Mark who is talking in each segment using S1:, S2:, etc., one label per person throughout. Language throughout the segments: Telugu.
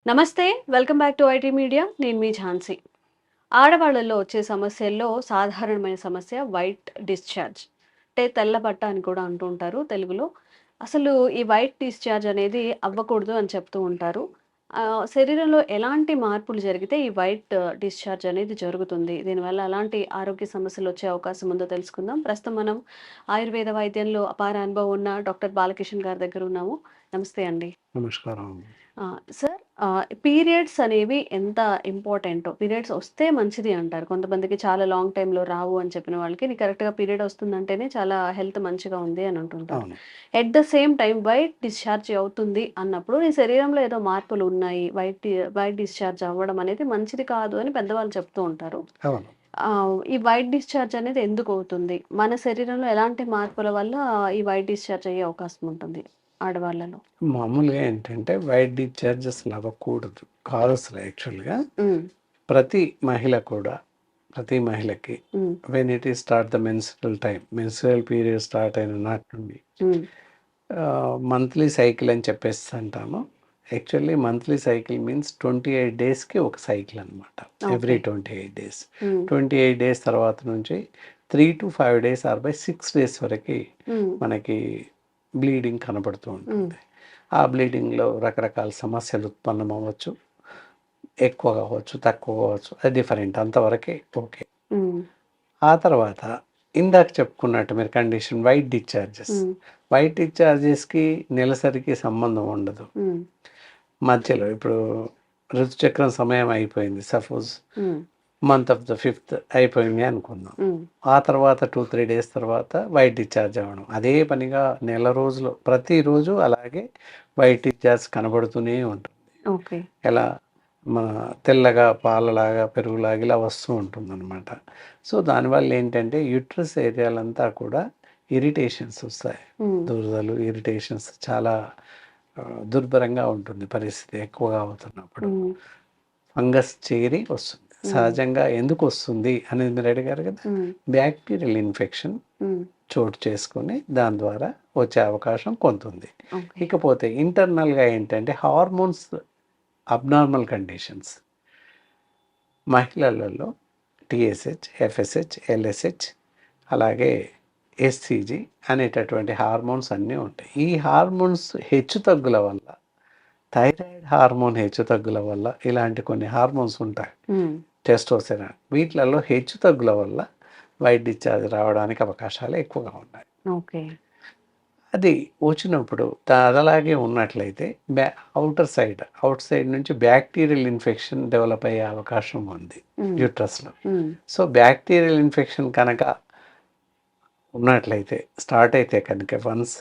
S1: నమస్తే. Welcome back to IT media. నేను మీ ఝాన్సీ. ఆడవాళ్ళలో వచ్చే సమస్యల్లో సాధారణమైన సమస్య వైట్ డిశ్చార్జ్. అంటే తెల్ల బట్ట అని కూడా అంటూ ఉంటారు తెలుగులో. అసలు ఈ వైట్ డిశ్చార్జ్ అనేది అవ్వకూడదు అని చెప్తూ ఉంటారు. శరీరంలో ఎలాంటి మార్పులు జరిగితే ఈ వైట్ డిశ్చార్జ్ అనేది జరుగుతుంది? దీనివల్ల ఎలాంటి ఆరోగ్య సమస్యలు వచ్చే అవకాశం ఉందో తెలుసుకుందాం. ప్రస్తుతం మనం ఆయుర్వేద వైద్యంలో అపార అనుభవం ఉన్న డాక్టర్ బాలకిషన్ గారి దగ్గర ఉన్నాము. నమస్తే అండి.
S2: నమస్కారం.
S1: సార్, పీరియడ్స్ అనేవి ఎంత ఇంపార్టెంటో, పీరియడ్స్ వస్తే మంచిది అంటారు. కొంతమందికి చాలా లాంగ్ టైమ్‌లో రావు అని చెప్పిన వాళ్ళకి, నీకు కరెక్ట్‌గా పీరియడ్ వస్తుందంటేనే చాలా హెల్త్ మంచిగా ఉంది అని అంటుంటారు.
S2: అవును.
S1: At the same time white discharge అవుతుంది అన్నప్పుడు, నీ శరీరంలో ఏదో మార్పులు ఉన్నాయి. వైట్ డిశ్చార్జ్ అవ్వడం అనేది మంచిది కాదు అని పెద్దవాళ్ళు చెప్తూ ఉంటారు.
S2: అవును.
S1: ఈ వైట్ డిశ్చార్జ్ అనేది ఎందుకు అవుతుంది? మన శరీరంలో ఎలాంటి మార్పుల వల్ల ఈ వైట్ డిశ్చార్జ్ అయ్యే అవకాశం ఉంటుంది ఆడవాళ్ళలో?
S2: మామూలుగా ఏంటంటే వైట్ డిశ్చార్జ్ అసలు అవ్వకూడదు. కాదు అసలు యాక్చువల్‌గా.
S1: హ్మ్.
S2: ప్రతి మహిళ కూడా ప్రతి మహిళకి
S1: హ్మ్.
S2: When it is start the menstrual period start అయిన నాటి నుండి
S1: హ్మ్.
S2: మంత్లీ సైకిల్ అని చెప్పేసి అంటాము. యాక్చువల్లీ మంత్లీ సైకిల్ మీన్స్ 28 డేస్‌కి ఒక సైకిల్ అనమాట. Every
S1: okay.
S2: 28 డేస్.
S1: హ్మ్.
S2: 28 డేస్ తర్వాత నుంచి 3-5 డేస్ ఆర్ బై 6 డేస్ వరకి
S1: హ్మ్.
S2: మనకి బ్లీడింగ్ కనబడుతూ
S1: హ్మ్.
S2: ఉంటుంది. ఆ బ్లీడింగ్‌లో రకరకాల సమస్యలు ఉత్పన్నం అవ్వచ్చు. ఎక్కువ కావచ్చు, తక్కువ కావచ్చు. అది డిఫరెంట్. అంతవరకే ఓకే.
S1: హ్మ్.
S2: ఆ తర్వాత ఇందాక చెప్పుకున్నట్టు మీరు కండిషన్ వైట్ డిశ్చార్జెస్.
S1: హ్మ్.
S2: వైట్ డిశ్చార్జెస్‌కి నెలసరికి సంబంధం ఉండదు.
S1: హ్మ్.
S2: మధ్యలో ఇప్పుడు ఋతుచక్రం సమయం అయిపోయింది. సపోజ్
S1: హ్మ్.
S2: మంత్ ఆఫ్ ద 5థ్ అయిపోయింది అనుకుందాం.
S1: హ్మ్.
S2: ఆ తర్వాత 2-3 డేస్ తర్వాత వైట్ డిశ్చార్జ్ అవ్వడం. అదే పనిగా నెల రోజులు ప్రతిరోజు అలాగే వైట్ డిశ్చార్జ్ కనబడుతూనే ఉంటుంది.
S1: ఓకే.
S2: ఎలా మన తెల్లగా పాలలాగా, పెరుగులాగా ఇలా వస్తూ ఉంటుందన్నమాట. సో, దానివల్ల ఏంటంటే యూట్రస్ ఏరియాలంతా కూడా ఇరిటేషన్స్ వస్తాయి.
S1: హ్మ్.
S2: దురదలు, ఇరిటేషన్స్ చాలా దుర్భరంగా ఉంటుంది పరిస్థితి ఎక్కువగా అవుతున్నప్పుడు.
S1: హ్మ్.
S2: ఫంగస్ చేరి వస్తుంది.
S1: హ్మ్.
S2: సహజంగా ఎందుకు వస్తుంది అనేది మీరు అడిగారు కదా!
S1: హ్మ్.
S2: బ్యాక్టీరియల్ ఇన్ఫెక్షన్
S1: హ్మ్.
S2: చోటు చేసుకొని దాని ద్వారా వచ్చే అవకాశం కొంతుంది.
S1: ఓకే.
S2: ఇకపోతే ఇంటర్నల్‌గా ఏంటంటే హార్మోన్స్ అబ్నార్మల్ కండిషన్స్. మహిళలలో టీఎస్హెచ్, ఎఫ్ఎస్హెచ్, ఎల్ఎస్హెచ్ అలాగే ఎస్సిజి అనేటటువంటి హార్మోన్స్ అన్నీ ఉంటాయి. ఈ హార్మోన్స్ హెచ్చుతగ్గుల వల్ల, థైరాయిడ్ హార్మోన్ హెచ్చుతగ్గుల వల్ల ఇలాంటి కొన్ని హార్మోన్స్ ఉంటాయి.
S1: హ్మ్.
S2: టెస్టోస్టెరాన్ వీటిలలో హెచ్చుతగ్గుల వల్ల వైట్ డిశ్చార్జ్ రావడానికి అవకాశాలు ఎక్కువగా ఉన్నాయి.
S1: ఓకే.
S2: అది వచ్చినప్పుడు అదలాగే ఉన్నట్లయితే అవుట్ సైడ్ నుంచి బ్యాక్టీరియల్ ఇన్ఫెక్షన్ డెవలప్ అయ్యే అవకాశం ఉంది
S1: హ్మ్.
S2: యూట్రస్‌లో.
S1: హ్మ్.
S2: సో, బ్యాక్టీరియల్ ఇన్ఫెక్షన్ కనుక ఉన్నట్లయితే స్టార్ట్ అయితే కనుక వన్స్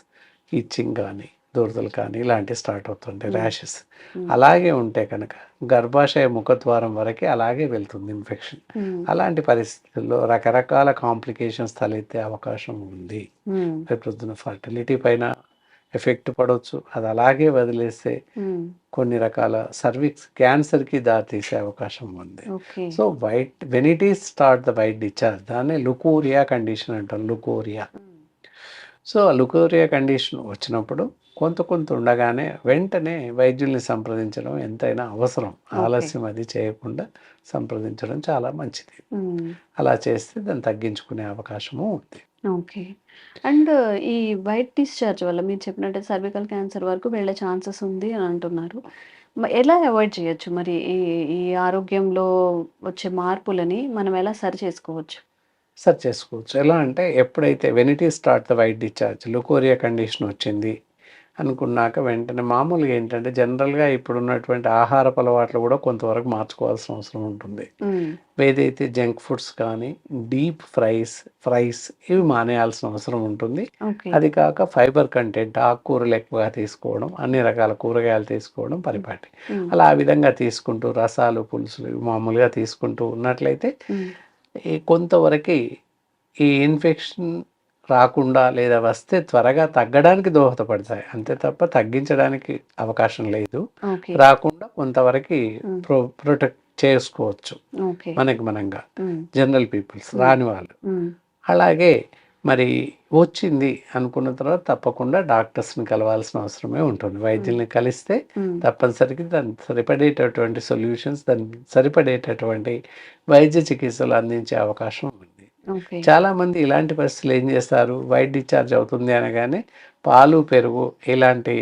S2: ఇచ్చింగ్ కానీ, దురదలు కానీ ఇలాంటివి స్టార్ట్ అవుతుంటాయి.
S1: హ్మ్.
S2: ర్యాషెస్.
S1: హ్మ్.
S2: అలాగే ఉంటే కనుక గర్భాశయ ముఖద్వారం వరకే అలాగే వెళ్తుంది ఇన్ఫెక్షన్.
S1: హ్మ్.
S2: అలాంటి పరిస్థితుల్లో రకరకాల కాంప్లికేషన్స్ తలెత్తే అవకాశం ఉంది.
S1: హ్మ్.
S2: రేపొద్దున ఫర్టిలిటీ పైన ఎఫెక్ట్ పడవచ్చు. అది అలాగే వదిలేస్తే
S1: హ్మ్.
S2: కొన్ని రకాల సర్విక్స్ క్యాన్సర్‌కి దారితీసే అవకాశం ఉంది.
S1: Okay.
S2: So, when it is start the white discharge దాన్నే లుకోరియా కండిషన్ అంటాం. లుకోరియా.
S1: హ్మ్.
S2: సో, ఆ లుకోరియా కండిషన్ వచ్చినప్పుడు కొంత ఉండగానే వెంటనే వైద్యుల్ని సంప్రదించడం ఎంతైనా అవసరం.
S1: ఓకే.
S2: ఆలస్యం అది చేయకుండా సంప్రదించడం చాలా మంచిది.
S1: హ్మ్.
S2: అలా చేస్తే దాన్ని తగ్గించుకునే అవకాశము ఉంది.
S1: ఓకే. అండ్ ఈ వైట్ డిశ్చార్జ్ వల్ల మీరు చెప్పినట్టు సర్వికల్ క్యాన్సర్ వరకు వెళ్ళే ఛాన్సెస్ ఉంది అని అంటున్నారు. ఎలా అవాయిడ్ చేయొచ్చు మరి ఈ ఈ ఆరోగ్యంలో వచ్చే మార్పులని మనం ఎలా సరి చేసుకోవచ్చు?
S2: సెర్చ్ చేసుకోవచ్చు. ఎలా అంటే ఎప్పుడైతే when it is start the white discharge leucorrhoea condition వచ్చింది అనుకున్నాక వెంటనే మామూలుగా ఏంటంటే జనరల్‌గా ఇప్పుడున్నటువంటి ఆహారపు అలవాట్లు కూడా కొంతవరకు మార్చుకోవాల్సిన అవసరం ఉంటుంది.
S1: హ్మ్.
S2: ఏదైతే జంక్ ఫుడ్స్ కానీ, డీప్ ఫ్రైస్ ఇవి మానేయాల్సిన అవసరం ఉంటుంది.
S1: ఓకే.
S2: అది కాక ఫైబర్ కంటెంట్ ఆకుకూరలు ఎక్కువగా తీసుకోవడం, అన్ని రకాల కూరగాయలు తీసుకోవడం
S1: హ్మ్.
S2: పరిపాటి.
S1: హ్మ్.
S2: అలా ఆ విధంగా తీసుకుంటూ రసాలు, పులుసులు ఇవి మామూలుగా తీసుకుంటూ ఉన్నట్లయితే
S1: హ్మ్.
S2: కొంతవరకి ఈ ఇన్ఫెక్షన్ రాకుండా లేదా వస్తే త్వరగా తగ్గడానికి దోహదపడతాయి. అంతే తప్ప తగ్గించడానికి అవకాశం లేదు.
S1: ఓకే.
S2: రాకుండా కొంతవరకి
S1: హ్మ్.
S2: ప్రొటెక్ట్ చేసుకోవచ్చు
S1: ఓకే.
S2: మనకి మనంగా.
S1: హ్మ్.
S2: జనరల్ పీపుల్స్
S1: హ్మ్.
S2: రాని వాళ్ళు.
S1: హ్మ్.
S2: అలాగే మరి వచ్చింది అనుకున్న తర్వాత తప్పకుండా డాక్టర్స్ని కలవాల్సిన అవసరమే ఉంటుంది. వైద్యుల్ని కలిస్తే తప్పనిసరిగా దానికి సరిపడేటటువంటి సొల్యూషన్స్, దానికి సరిపడేటటువంటి వైద్య చికిత్సలు అందించే అవకాశం ఉంది.
S1: ఓకే.
S2: చాలామంది ఇలాంటి పరిస్థితులు ఏం చేస్తారు, వైట్ డిశ్చార్జ్ అవుతుంది అనగానే పాలు, పెరుగు ఇలాంటి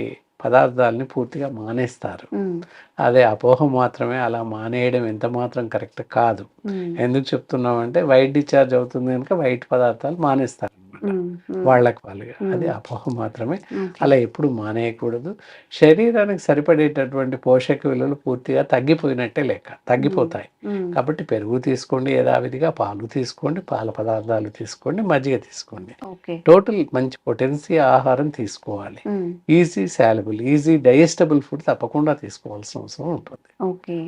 S2: పదార్థాలని పూర్తిగా మానేస్తారు. అదే అపోహ మాత్రమే. అలా మానేయడం ఎంత మాత్రం కరెక్ట్ కాదు. ఎందుకు చెప్తున్నామంటే వైట్ డిశ్చార్జ్ అవుతుంది కనుక వైట్ పదార్థాలు మానేస్తారు వాళ్ళకి వాళ్ళుగా. అది అపోహ మాత్రమే. అలా ఎప్పుడు మానేయకూడదు. శరీరానికి సరిపడేటటువంటి పోషక విలువలు పూర్తిగా తగ్గిపోయినట్టే లెక్క, తగ్గిపోతాయి. కాబట్టి పెరుగు తీసుకోండి, యథావిధిగా పాలు తీసుకోండి, పాల పదార్థాలు తీసుకోండి, మజ్జిగ తీసుకోండి. టోటల్ మంచి పొటెన్సీ ఆహారం తీసుకోవాలి. Easy soluble, easy digestible food తప్పకుండా తీసుకోవాల్సిన అవసరం ఉంటుంది.
S1: ఓకే.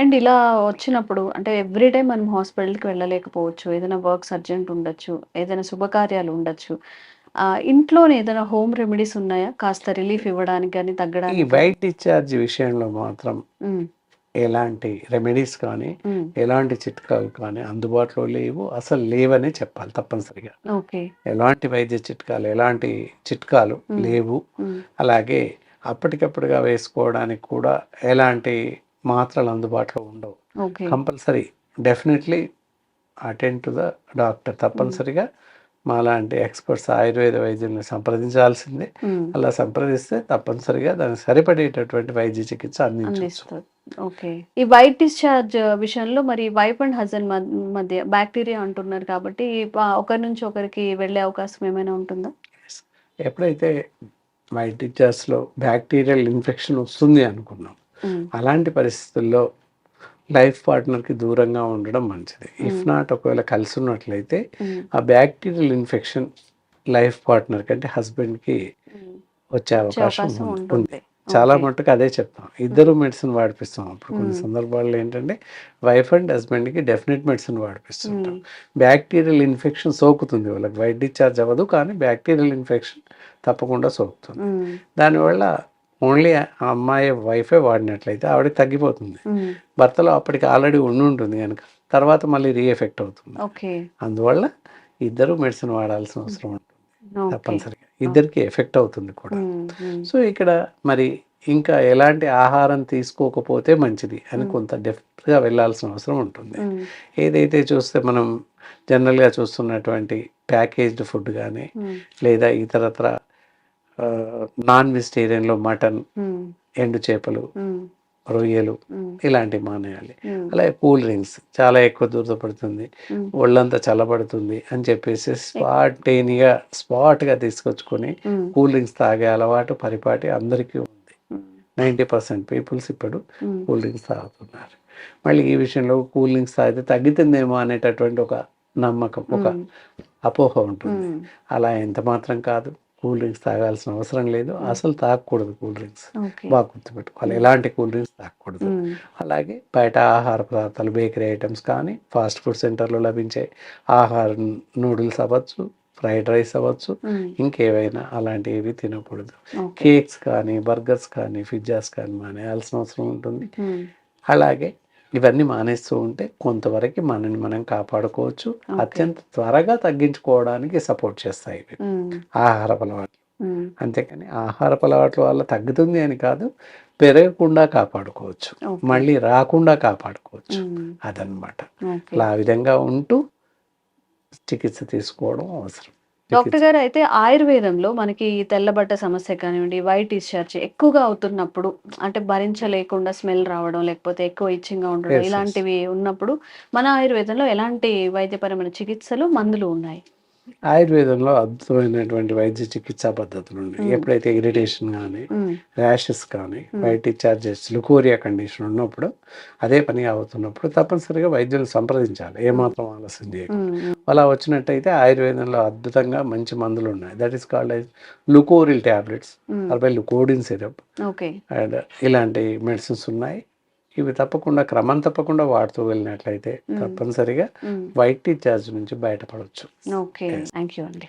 S1: అండ్ ఇలా వచ్చినప్పుడు అంటే ఎవ్రీ టైం మనం హాస్పిటల్‌కి వెళ్ళలేకపోవచ్చు. ఏదైనా వర్క్స్ అర్జెంట్ ఉండొచ్చు. ఏదైనా శుభకార్యాలు ఉండొచ్చు. ఇంట్లోనే ఏదైనా హోమ్ రెమెడీస్ ఉన్నాయా? కాస్త రిలీఫ్ ఇవ్వడానికి గాని,
S2: ఈ
S1: తగ్గడానికి గాని?
S2: వైట్ డిశ్చార్జ్ విషయంలో మాత్రం
S1: హ్మ్.
S2: ఎలాంటి రెమెడీస్ కానీ, ఎలాంటి చిట్కాలు కానీ అందుబాటులో లేవు. అసలు లేవనే చెప్పాలి తప్పనిసరిగా.
S1: ఓకే.
S2: ఎలాంటి వైద్య చిట్కాలు, ఎలాంటి చిట్కాలు లేవు. అలాగే అప్పటికప్పుడుగా వేసుకోవడానికి కూడా ఎలాంటి మాత్రలు అందుబాటులో ఉండవు.
S1: Okay.
S2: Compulsory definitely attend to the doctor. తప్పనిసరిగా మాలాంటి ఎక్స్పర్ట్స్ ఆయుర్వేద వైద్యుల్ని సంప్రదించాల్సిందే. అలా సంప్రదిస్తే తప్పనిసరిగా దానికి సరిపడేటటువంటి వైద్య చికిత్స అందించవచ్చు.
S1: అందిస్తారు. ఓకే. ఈ వైట్ డిశ్చార్జ్ విషయంలో మరి వైఫ్ అండ్ హస్బెండ్ మధ్య బ్యాక్టీరియా అంటున్నారు కాబట్టి ఒకరి నుంచి ఒకరికి వెళ్ళే అవకాశం ఏమైనా ఉంటుందా?
S2: ఎప్పుడైతే వైట్ డిశ్చార్జ్లో బ్యాక్టీరియల్ ఇన్ఫెక్షన్ వస్తుంది అనుకున్నాం, అలాంటి పరిస్థితుల్లో లైఫ్ పార్ట్నర్కి దూరంగా ఉండడం మంచిది. ఇఫ్ నాట్ ఒకవేళ కలిసి ఉన్నట్లయితే ఆ బ్యాక్టీరియల్ ఇన్ఫెక్షన్ లైఫ్ పార్ట్నర్ కంటే హస్బెండ్కి వచ్చే అవకాశం ఉంది. చాలా మట్టుకు అదే చెప్తాం. ఇద్దరు మెడిసిన్ వాడిపిస్తాం. అప్పుడు కొన్ని సందర్భాల్లో ఏంటంటే వైఫ్ అండ్ హస్బెండ్కి డెఫినెట్ మెడిసిన్ వాడిపిస్తుంటాం. బ్యాక్టీరియల్ ఇన్ఫెక్షన్ సోకుతుంది వాళ్ళకి. వైట్ డిశ్చార్జ్ అవ్వదు కానీ బ్యాక్టీరియల్ ఇన్ఫెక్షన్ తప్పకుండా సోకుతుంది. దానివల్ల ఓన్లీ ఆ అమ్మాయి వైఫే వాడినట్లయితే ఆవిడకి తగ్గిపోతుంది. భర్తలో అప్పటికి ఆల్రెడీ ఉంటుంది కనుక తర్వాత మళ్ళీ రీఎఫెక్ట్ అవుతుంది. అందువల్ల ఇద్దరు మెడిసిన్ వాడాల్సిన అవసరం ఉంటుంది తప్పనిసరిగా. ఇద్దరికి ఎఫెక్ట్ అవుతుంది కూడా. సో ఇక్కడ మరి ఇంకా ఎలాంటి ఆహారం తీసుకోకపోతే మంచిది అని కొంత డెప్త్గా వెళ్ళాల్సిన అవసరం ఉంటుంది. ఏదైతే చూస్తే మనం జనరల్గా చూస్తున్నటువంటి ప్యాకేజ్డ్ ఫుడ్ కానీ లేదా ఇతరత్ర నాన్ వెజిటేరియన్లో మటన్, ఎండు చేపలు, రొయ్యలు ఇలాంటివి మానేయాలి. అలాగే కూల్ డ్రింక్స్ చాలా ఎక్కువ దూరపడుతుంది, ఒళ్ళంతా చల్లబడుతుంది అని చెప్పేసి స్పాట్గా తీసుకొచ్చుకొని కూల్ డ్రింక్స్ తాగే అలవాటు పరిపాటి అందరికీ ఉంది. 90% పీపుల్స్ ఇప్పుడు కూల్ డ్రింక్స్ తాగుతున్నారు. మళ్ళీ ఈ విషయంలో కూల్ డ్రింక్స్ తాగితే తగ్గుతుందేమో అనేటటువంటి ఒక నమ్మకం, ఒక అపోహ ఉంటుంది. అలా ఎంత మాత్రం కాదు. కూల్ డ్రింక్స్ తాగాల్సిన అవసరం లేదు. అసలు తాగకూడదు కూల్ డ్రింక్స్. బాగా గుర్తుపెట్టుకోవాలి. ఎలాంటి కూల్ డ్రింక్స్ తాగకూడదు. అలాగే బయట ఆహార పదార్థాలు, బేకరీ ఐటమ్స్ కానీ, ఫాస్ట్ ఫుడ్ సెంటర్లో లభించే ఆహారం, నూడిల్స్ అవ్వచ్చు, ఫ్రైడ్ రైస్ అవ్వచ్చు, ఇంకేవైనా అలాంటివి తినకూడదు. కేక్స్ కానీ, బర్గర్స్ కానీ, పిజ్జాస్ కానీ మానేయాల్సిన అవసరం ఉంటుంది. అలాగే ఇవన్నీ మానేస్తూ ఉంటే కొంతవరకు మనని మనం కాపాడుకోవచ్చు. అత్యంత త్వరగా తగ్గించుకోవడానికి సపోర్ట్ చేస్తాయి ఇవి ఆహారపు అలవాట్లు. అంతేకాని ఆహారపు అలవాట్ల వల్ల తగ్గుతుంది అని కాదు, పెరగకుండా కాపాడుకోవచ్చు, మళ్ళీ రాకుండా కాపాడుకోవచ్చు. అదనమాట. అలా ఆ విధంగా ఉంటూ చికిత్స తీసుకోవడం అవసరం.
S1: డాక్టర్ గారు, అయితే ఆయుర్వేదంలో మనకి తెల్లబట్ట సమస్య కానివ్వండి, వైట్ డిశ్చార్జ్ ఎక్కువగా అవుతున్నప్పుడు, అంటే భరించలేకుండా స్మెల్ రావడం, లేకపోతే ఎక్కువ ఇచ్చింగ్గా ఉండడం, ఇలాంటివి ఉన్నప్పుడు మన ఆయుర్వేదంలో ఎలాంటి వైద్యపరమైన చికిత్సలు, మందులు ఉన్నాయి?
S2: ఆయుర్వేదంలో అద్భుతమైనటువంటి వైద్య చికిత్సా పద్ధతులు ఉన్నాయి. ఎప్పుడైతే ఇరిటేషన్ కానీ, ర్యాషెస్ కానీ, వైట్ డిశ్చార్జెస్, లుకోరియా కండిషన్ ఉన్నప్పుడు, అదే పని అవుతున్నప్పుడు తప్పనిసరిగా వైద్యులను సంప్రదించాలి. ఏమాత్రం ఆలస్యం చేయకుండా. అలా వచ్చినట్టయితే ఆయుర్వేదంలో అద్భుతంగా మంచి మందులు ఉన్నాయి. దట్ ఈస్ కాల్డ్ as లుకోరిల్ టాబ్లెట్స్, ఆర్ లుకోడిన్ సిరప్ అండ్ ఇలాంటి మెడిసిన్స్ ఉన్నాయి. ఇవి తప్పకుండా క్రమం తప్పకుండా వాడుతూ వెళ్ళినట్లయితే తప్పనిసరిగా వైట్ డిశ్చార్జ్ నుంచి బయటపడవచ్చు.
S1: ఓకే, థ్యాంక్ యూ అండి.